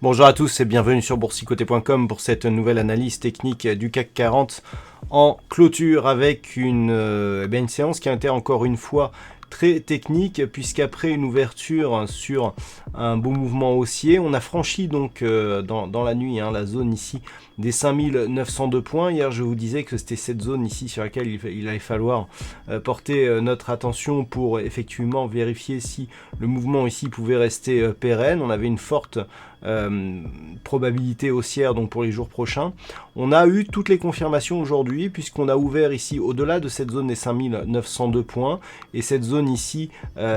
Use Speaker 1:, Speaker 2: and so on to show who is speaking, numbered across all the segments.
Speaker 1: Bonjour à tous et bienvenue sur boursicoté.com pour cette nouvelle analyse technique du CAC 40 en clôture avec une séance qui a été encore une fois très technique puisqu'après une ouverture sur un beau mouvement haussier, on a franchi donc dans la nuit la zone ici des 5902 points. Hier je vous disais que c'était cette zone ici sur laquelle il allait falloir porter notre attention pour effectivement vérifier si le mouvement ici pouvait rester pérenne. On avait une forte probabilité haussière donc pour les jours prochains. On a eu toutes les confirmations aujourd'hui puisqu'on a ouvert ici au-delà de cette zone des 5902 points et cette zone ici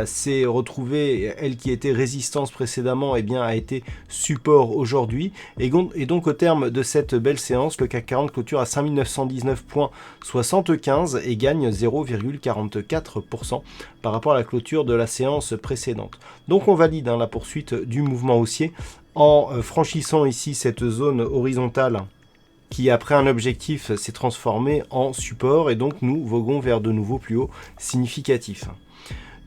Speaker 1: s'est retrouvée, elle qui était résistance précédemment, a été support aujourd'hui et donc au terme de cette belle séance, le CAC 40 clôture à 5919,75 et gagne 0,44% par rapport à la clôture de la séance précédente. Donc on valide la poursuite du mouvement haussier en franchissant ici cette zone horizontale qui après un objectif s'est transformée en support et donc nous voguons vers de nouveaux plus hauts significatifs.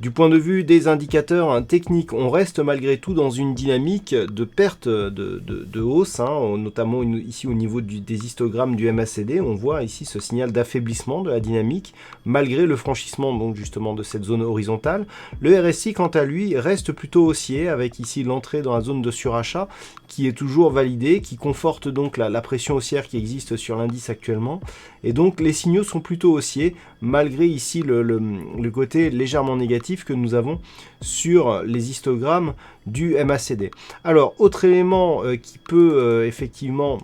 Speaker 1: Du point de vue des indicateurs techniques, on reste malgré tout dans une dynamique de perte de hausse, notamment ici au niveau des histogrammes du MACD. On voit ici ce signal d'affaiblissement de la dynamique, malgré le franchissement donc justement de cette zone horizontale. Le RSI, quant à lui, reste plutôt haussier, avec ici l'entrée dans la zone de surachat, qui est toujours validée, qui conforte donc la pression haussière qui existe sur l'indice actuellement. Et donc les signaux sont plutôt haussiers, malgré ici le côté légèrement négatif que nous avons sur les histogrammes du MACD. Alors, autre élément qui peut effectivement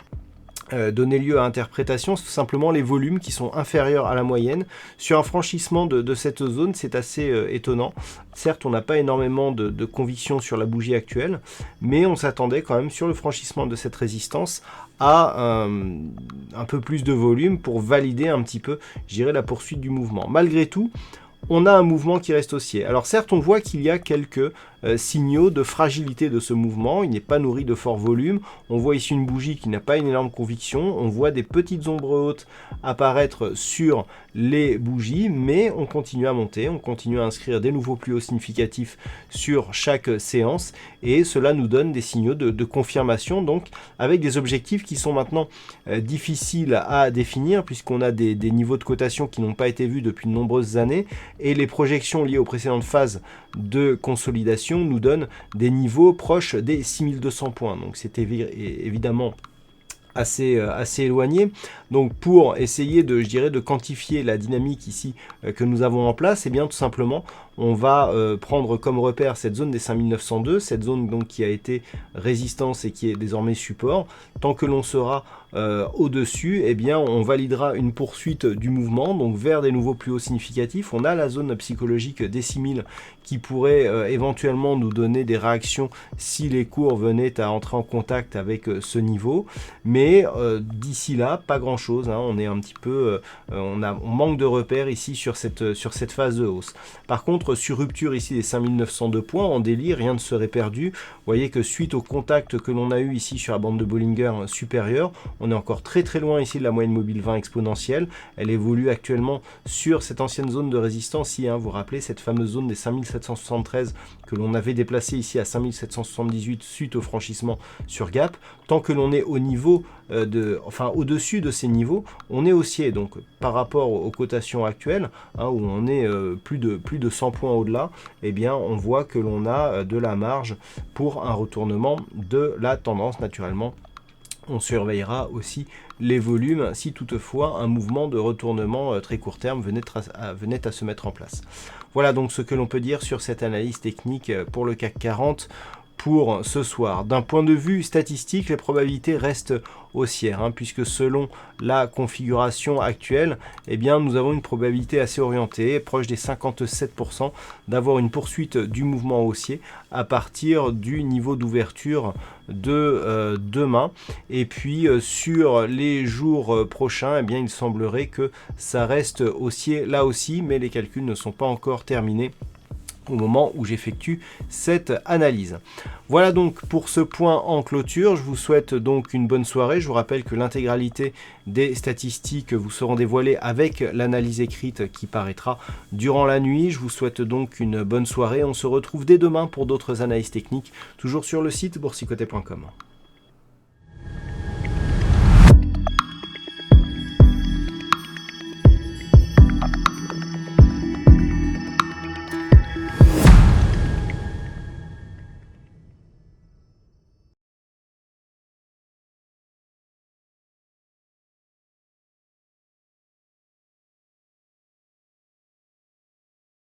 Speaker 1: donner lieu à interprétation, c'est tout simplement les volumes qui sont inférieurs à la moyenne. Sur un franchissement de cette zone, c'est assez étonnant. Certes, on n'a pas énormément de conviction sur la bougie actuelle, mais on s'attendait quand même sur le franchissement de cette résistance à un peu plus de volume pour valider un petit peu, je dirais, la poursuite du mouvement. Malgré tout, on a un mouvement qui reste haussier. Alors certes, on voit qu'il y a quelques signaux de fragilité de ce mouvement. Il n'est pas nourri de fort volume. On voit ici une bougie qui n'a pas une énorme conviction. On voit des petites ombres hautes apparaître sur les bougies, mais on continue à monter. On continue à inscrire des nouveaux plus hauts significatifs sur chaque séance. Et cela nous donne des signaux de confirmation, donc avec des objectifs qui sont maintenant difficiles à définir, puisqu'on a des niveaux de cotation qui n'ont pas été vus depuis de nombreuses années. Et les projections liées aux précédentes phases de consolidation nous donnent des niveaux proches des 6200 points. Donc c'est évidemment assez éloigné. Donc pour essayer de quantifier la dynamique ici que nous avons en place, tout simplement on va prendre comme repère cette zone des 5902, cette zone donc qui a été résistance et qui est désormais support. Tant que l'on sera au-dessus, on validera une poursuite du mouvement, donc vers des nouveaux plus hauts significatifs. On a la zone psychologique des 6000 qui pourrait éventuellement nous donner des réactions si les cours venaient à entrer en contact avec ce niveau. Mais d'ici là, pas grand chose. On est un petit peu, on manque de repères ici sur cette phase de hausse. Par contre, sur rupture ici des 5902 points, en délit, rien ne serait perdu. Vous voyez que suite au contact que l'on a eu ici sur la bande de Bollinger supérieure, on est encore très loin ici de la moyenne mobile 20 exponentielle. Elle évolue actuellement sur cette ancienne zone de résistance. Vous vous rappelez cette fameuse zone des 5773 que l'on avait déplacée ici à 5778 suite au franchissement sur gap. Tant que l'on est au niveau au-dessus de ces niveaux, on est haussier. Donc par rapport aux cotations actuelles, où on est plus de 100 points au-delà, on voit que l'on a de la marge pour un retournement de la tendance naturellement. On surveillera aussi les volumes si toutefois un mouvement de retournement très court terme venait à se mettre en place. Voilà donc ce que l'on peut dire sur cette analyse technique pour le CAC 40 pour ce soir. D'un point de vue statistique, les probabilités restent haussières, puisque selon la configuration actuelle, nous avons une probabilité assez orientée, proche des 57%, d'avoir une poursuite du mouvement haussier à partir du niveau d'ouverture de demain. Et puis sur les jours prochains, il semblerait que ça reste haussier là aussi, mais les calculs ne sont pas encore terminés au moment où j'effectue cette analyse. Voilà donc pour ce point en clôture. Je vous souhaite donc une bonne soirée. Je vous rappelle que l'intégralité des statistiques vous seront dévoilées avec l'analyse écrite qui paraîtra durant la nuit. Je vous souhaite donc une bonne soirée. On se retrouve dès demain pour d'autres analyses techniques, toujours sur le site boursicoté.com.